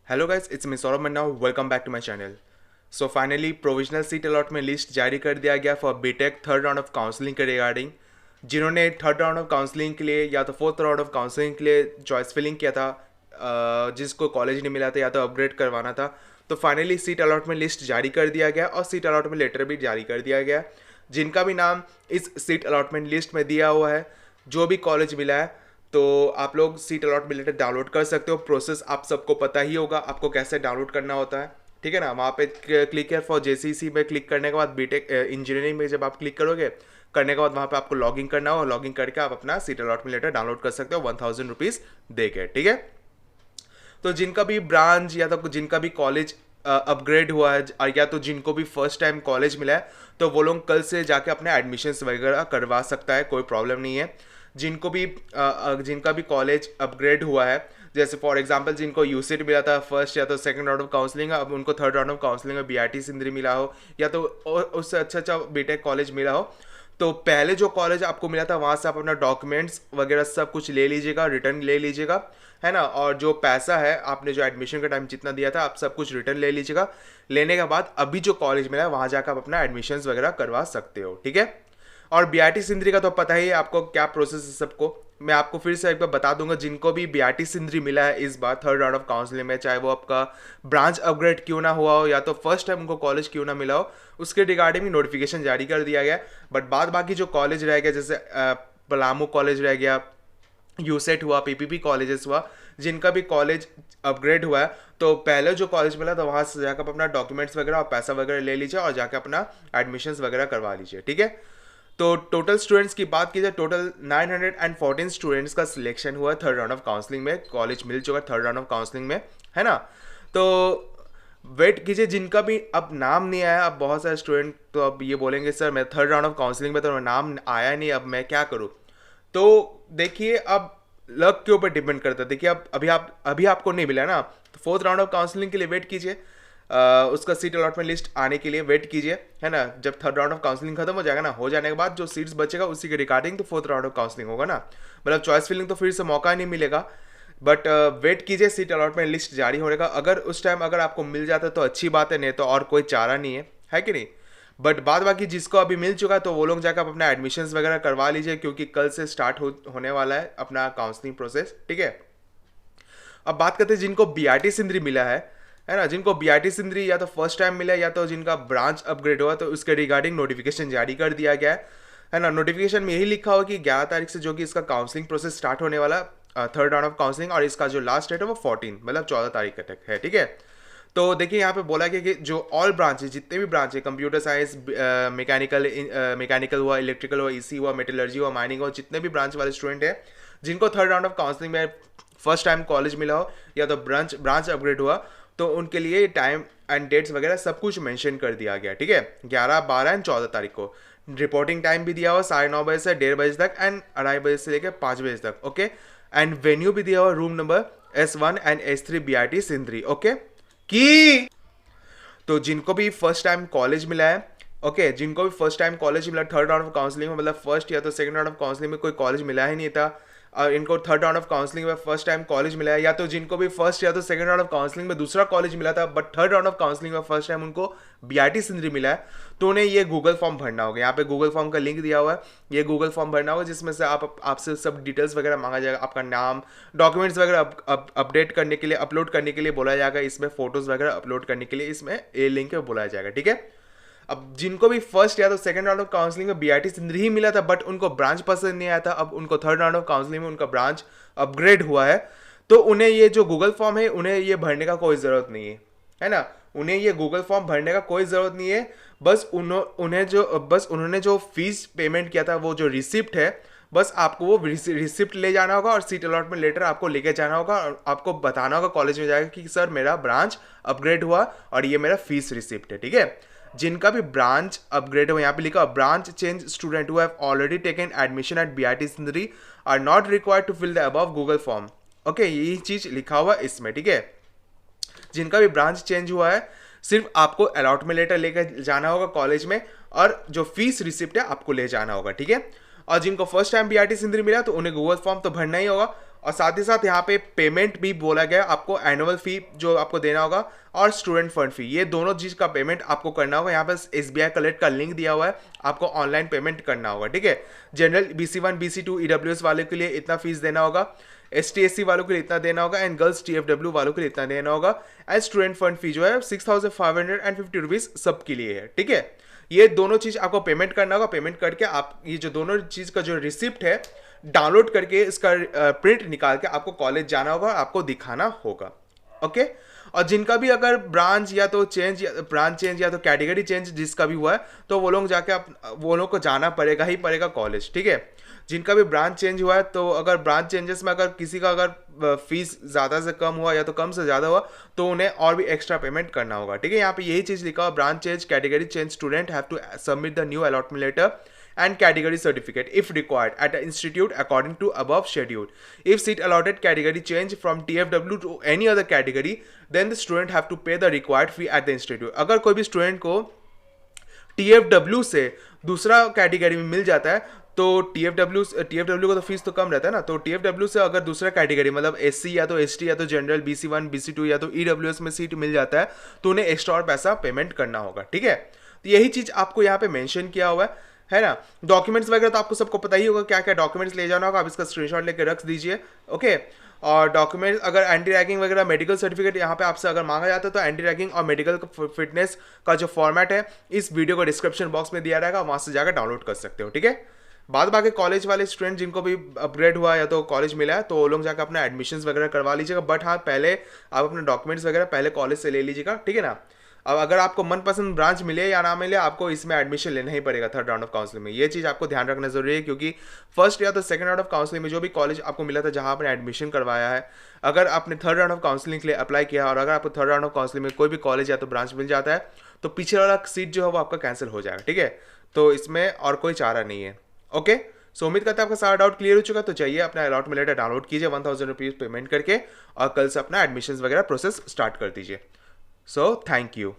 Hello guys, it's me Saurabh Manna. Welcome back to my channel. So finally provisional seat allotment list जारी कर दिया गया for BTech third round of counselling के regarding. जिन्होंने third round of counselling के लिए या तो फोर्थ राउंड ऑफ काउंसलिंग के लिए चॉइस फिलिंग किया था, जिसको कॉलेज नहीं मिला था या तो अपग्रेड करवाना था, तो फाइनली सीट अलॉटमेंट लिस्ट जारी कर दिया गया और सीट अलॉटमेंट लेटर भी जारी कर दिया गया। जिनका भी नाम इस सीट अलॉटमेंट लिस्ट में दिया हुआ है, जो भी कॉलेज मिला है, तो आप लोग सीट अलॉटमेंट लेटर डाउनलोड कर सकते हो। प्रोसेस आप सबको पता ही होगा, आपको कैसे डाउनलोड करना होता है, ठीक है ना। वहाँ पे क्लिक है फॉर जेसीसी में क्लिक करने के बाद बीटेक इंजीनियरिंग में जब आप क्लिक करोगे, करने के बाद वहाँ पे आपको लॉगिन करना होगा। लॉगिन करके आप अपना सीट अलॉटमेंट लेटर डाउनलोड कर सकते हो 1000 रुपीज़ दे के, ठीक है। तो जिनका भी ब्रांच या तो जिनका भी कॉलेज अपग्रेड हुआ है, या तो जिनको भी फर्स्ट टाइम कॉलेज मिला है, तो वो लोग कल से जाके अपने एडमिशन्स वगैरह करवा सकता है, कोई प्रॉब्लम नहीं है। जिनको भी जिनका भी कॉलेज अपग्रेड हुआ है, जैसे फॉर एग्जांपल जिनको यूसिट मिला था फर्स्ट या तो सेकंड राउंड ऑफ काउंसलिंग, अब उनको थर्ड राउंड ऑफ काउंसलिंग में बीआईटी सिंदरी मिला हो, या तो उससे अच्छा बीटेक कॉलेज मिला हो, तो पहले जो कॉलेज आपको मिला था वहाँ से आप अपना डॉक्यूमेंट्स वगैरह सब कुछ ले लीजिएगा, रिटर्न ले लीजिएगा, है ना। और जो पैसा है आपने जो एडमिशन का टाइम जितना दिया था, आप सब कुछ रिटर्न ले लीजिएगा। लेने के बाद अभी जो कॉलेज मिला है वहाँ जाकर आप अपना एडमिशन्स वगैरह करवा सकते हो, ठीक है। और बीआरटी सिंदरी का तो पता ही है आपको क्या प्रोसेस है सबको। मैं आपको फिर से एक बार बता दूंगा, जिनको भी बीआरटी सिंदरी मिला है इस बार थर्ड राउंड ऑफ काउंसलिंग में, चाहे वो आपका ब्रांच अपग्रेड क्यों ना हुआ हो या तो फर्स्ट टाइम उनको कॉलेज क्यों ना मिला हो, उसके रिगार्डिंग भी नोटिफिकेशन जारी कर दिया गया। बट बाद बाकी जो कॉलेज रह गया, जैसे पलामू कॉलेज रह गया, यूसेट हुआ, पीपीपी कॉलेजेस हुआ, जिनका भी कॉलेज अपग्रेड हुआ है, तो पहले जो कॉलेज मिला तो वहाँ से जाकर अपना डॉक्यूमेंट्स वगैरह और पैसा वगैरह ले लीजिए और जाकर अपना एडमिशन्स वगैरह करवा लीजिए, ठीक है। तो टोटल स्टूडेंट्स की बात की जाए, टोटल 914 स्टूडेंट्स का सिलेक्शन हुआ थर्ड राउंड ऑफ काउंसलिंग में। कॉलेज मिल चुका है थर्ड राउंड ऑफ काउंसलिंग में, है ना। तो वेट कीजिए, जिनका भी अब नाम नहीं आया, अब बहुत सारे स्टूडेंट तो अब ये बोलेंगे सर मैं थर्ड राउंड ऑफ काउंसलिंग में तो नाम आया नहीं, अब मैं क्या करूँ। तो देखिए, अब लक के ऊपर डिपेंड करता है। देखिए, अब अभी आपको नहीं मिला ना, तो फोर्थ राउंड ऑफ काउंसलिंग के लिए वेट कीजिए, उसका सीट अलॉटमेंट लिस्ट आने के लिए वेट कीजिए, है ना। जब थर्ड राउंड ऑफ काउंसलिंग खत्म हो जाएगा ना, हो जाने के बाद जो सीट्स बचेगा उसी के रिगार्डिंग तो फोर्थ राउंड ऑफ काउंसलिंग होगा ना। मतलब चॉइस फिलिंग तो फिर से मौका नहीं मिलेगा, बट वेट कीजिए सीट अलॉटमेंट लिस्ट जारी होने का। अगर उस टाइम अगर आपको मिल जाता है तो अच्छी बात है, नहीं तो और कोई चारा नहीं है कि नहीं। बट बाद बाकी जिसको अभी मिल चुका है तो वो लोग जाकर आप अपना एडमिशन्स वगैरह करवा लीजिए, क्योंकि कल से स्टार्ट होने वाला है अपना काउंसलिंग प्रोसेस, ठीक है। अब बात करते हैं जिनको बीआरटी सिंदरी मिला है ना। जिनको बीआरटी सिंदरी या तो फर्स्ट टाइम मिला या तो जिनका ब्रांच अपग्रेड हुआ, तो उसके रिगार्डिंग नोटिफिकेशन जारी कर दिया गया है ना। नोटिफिकेशन में यही लिखा हुआ कि 11 तारीख से जो कि इसका काउंसलिंग प्रोसेस स्टार्ट होने वाला, थर्ड राउंड ऑफ काउंसलिंग, और इसका जो लास्ट डेट है वो 14 मतलब 14 तारीख तक है, ठीक है। तो देखिए यहाँ पे बोला गया कि जो ऑल ब्रांच है, जितने भी ब्रांच है, कंप्यूटर साइंस, मैकेनिकल हुआ, इलेक्ट्रिकल हुआ, ईसी हुआ, मेटलर्जी हुआ, माइनिंग हुआ, जितने भी ब्रांच वाले स्टूडेंट हैं जिनको थर्ड राउंड ऑफ काउंसलिंग में फर्स्ट टाइम कॉलेज मिला हो या तो ब्रांच अपग्रेड हुआ, तो उनके लिए टाइम एंड डेट्स वगैरह सब कुछ मेंशन कर दिया गया, ठीक है। 11, 12 एंड 14 तारीख को रिपोर्टिंग टाइम भी दिया हुआ 9:30 बजे से 1:30 बजे तक एंड 2:30 बजे से लेकर 5 बजे तक, ओके। एंड वेन्यू भी दिया हुआ room number S1 and S3 BRT Sindri, okay. की तो जिनको भी फर्स्ट टाइम कॉलेज मिला है, ओके, जिनको भी फर्स्ट टाइम कॉलेज मिला थर्ड राउंड ऑफ काउंसलिंग में, मतलब फर्स्ट या तो सेकंड राउंड ऑफ काउंसलिंग में कोई कॉलेज मिला ही नहीं था, और इनको थर्ड राउंड ऑफ काउंसलिंग में फर्स्ट टाइम कॉलेज मिला है, या तो जिनको भी फर्स्ट या तो सेकंड राउंड ऑफ काउंसलिंग में दूसरा कॉलेज मिला था but third round of counselling में फर्स्ट टाइम उनको बीआरटी सिंदरी मिला है, तो उन्हें ये गूगल फॉर्म भरना होगा। यहाँ पे गूगल फॉर्म का लिंक दिया हुआ है, ये गूगल फॉर्म भरना होगा, जिसमें से आपसे सब डिटेल्स वगैरह मांगा जाएगा, आपका नाम, डॉक्यूमेंट्स वगैरह अपडेट करने के लिए, अपलोड करने के लिए बोला जाएगा, इसमें फोटोज वगैरह अपलोड करने के लिए इसमें ये लिंक है बोला जाएगा, ठीक है। अब जिनको भी फर्स्ट या तो सेकंड राउंड ऑफ काउंसलिंग में बीआरटी सिंदरी ही मिला था बट उनको ब्रांच पसंद नहीं आया था, अब उनको थर्ड राउंड ऑफ काउंसलिंग में उनका ब्रांच अपग्रेड हुआ है, तो उन्हें ये जो गूगल फॉर्म है उन्हें ये भरने का कोई ज़रूरत नहीं है ना। उन्हें ये गूगल फॉर्म भरने का कोई ज़रूरत नहीं है। बस उन्होंने जो फीस पेमेंट किया था, वो जो रिसिप्ट है, बस आपको वो रिसिप्ट ले जाना होगा और सीट अलॉटमेंट लेटर आपको लेके जाना होगा और आपको बताना होगा कॉलेज में जाकर कि सर मेरा ब्रांच अपग्रेड हुआ और ये मेरा फीस रिसिप्ट है, ठीक है। जिनका भी ब्रांच अपग्रेड हो, यहाँ पे लिखा branch change student who have already taken admission at BIT Sindri are not required to fill the above Google form, okay, यही चीज लिखा हुआ इसमें, ठीक है। जिनका भी ब्रांच चेंज हुआ है, सिर्फ आपको अलॉटमेंट लेटर लेकर जाना होगा कॉलेज में और जो फीस रिसिप्ट है आपको ले जाना होगा, ठीक है। और जिनको फर्स्ट टाइम बीआरटी सिंदरी मिला तो उन्हें गूगल फॉर्म तो भरना ही होगा, और साथ ही साथ यहाँ पे पेमेंट भी बोला गया आपको, एनुअल फी जो आपको देना होगा और स्टूडेंट फंड फी, ये दोनों चीज का पेमेंट आपको करना होगा। यहाँ पे SBI कलेक्ट का लिंक दिया हुआ है, आपको ऑनलाइन पेमेंट करना होगा, ठीक है। जनरल BC1 BC2 EWS वाले के लिए इतना फीस देना होगा, ST SC वालों के लिए इतना देना होगा, एंड गर्ल्स TFW वालों के लिए इतना देना होगा। एंड स्टूडेंट फंड फी जो है 6,550 रुपीज सबके लिए है, ठीक है। ये दोनों चीज आपको पेमेंट करना होगा। पेमेंट करके आप ये जो दोनों चीज का जो रिसिप्ट है डाउनलोड करके इसका प्रिंट निकाल के आपको कॉलेज जाना होगा और आपको दिखाना होगा, ओके। और जिनका भी अगर ब्रांच या तो चेंज या तो कैटेगरी चेंज जिसका भी हुआ है, तो वो लोग जाके वो लोग को जाना पड़ेगा ही पड़ेगा कॉलेज, ठीक है। जिनका भी ब्रांच चेंज हुआ है, तो अगर ब्रांच चेंजेस में अगर किसी का अगर फीस ज़्यादा से कम हुआ या तो कम से ज़्यादा हुआ, तो उन्हें और भी एक्स्ट्रा पेमेंट करना होगा, ठीक है। यहाँ पे यही चीज़ लिखा हुआ, branch change category change student have to submit the new allotment letter and category certificate if required at an institute according to above schedule. If seat allotted category change from TFW to any other category, then the student have to pay the required fee at the institute. अगर कोई भी student को TFW से दूसरा category में मिल जाता है, तो TFW को तो फीस तो कम रहता है ना, तो TFW से अगर दूसरा कैटेगरी मतलब SC या तो ST या तो जनरल BC1 BC2 या तो EWS में सीट मिल जाता है, तो उन्हें एक्स्ट्रा और पैसा पेमेंट करना होगा, ठीक है। तो यही चीज़ आपको यहाँ पे मेंशन किया हुआ है ना। डॉक्यूमेंट्स वगैरह तो आपको सबको पता ही होगा क्या क्या डॉक्यूमेंट्स ले जाना होगा, आप इसका स्क्रीनशॉट लेके रख दीजिए, ओके। और डॉक्यूमेंट्स अगर एंटी रैगिंग वगैरह मेडिकल सर्टिफिकेट यहाँ पे आपसे अगर मांगा जाता है, तो एंटी रैगिंग और मेडिकल फिटनेस का जो फॉर्मेट है इस वीडियो को डिस्क्रिप्शन बॉक्स में दिया रहेगा, वहाँ से जाकर डाउनलोड कर सकते हो, ठीक है। बाद बाकी कॉलेज वाले स्टूडेंट जिनको भी अपग्रेड हुआ या तो कॉलेज मिला है, तो वो लोग जाकर अपना एडमिशन्स वगैरह करवा लीजिएगा। बट हाँ, पहले आप अपने डॉक्यूमेंट्स वगैरह पहले कॉलेज से ले लीजिएगा, ठीक है ना। अब अगर आपको मनपसंद ब्रांच मिले या ना मिले, आपको इसमें एडमिशन लेना ही पड़ेगा थर्ड राउंड ऑफ काउंसलिंग में। ये चीज़ आपको ध्यान रखना जरूरी है, क्योंकि फर्स्ट या तो सेकंड राउंड ऑफ काउंसलिंग में जो भी कॉलेज आपको मिला था जहां आपने एडमिशन करवाया है, अगर आपने थर्ड राउंड ऑफ काउंसलिंग के लिए अप्लाई किया और अगर आपको थर्ड राउंड ऑफ काउंसलिंग में कोई भी कॉलेज या तो ब्रांच मिल जाता है, तो पीछे वाला सीट जो है वो आपका कैंसिल हो जाएगा, ठीक है। तो इसमें और कोई चारा नहीं है, ओके। सो उम्मीद करता है आपका सारा डाउट क्लियर हो चुका। तो चाहिए अपना अलॉटमेंट लेटर डाउनलोड कीजिए 1000 रुपीज़ पेमेंट करके, और कल से अपना एडमिशन वगैरह प्रोसेस स्टार्ट कर दीजिए। So thank you.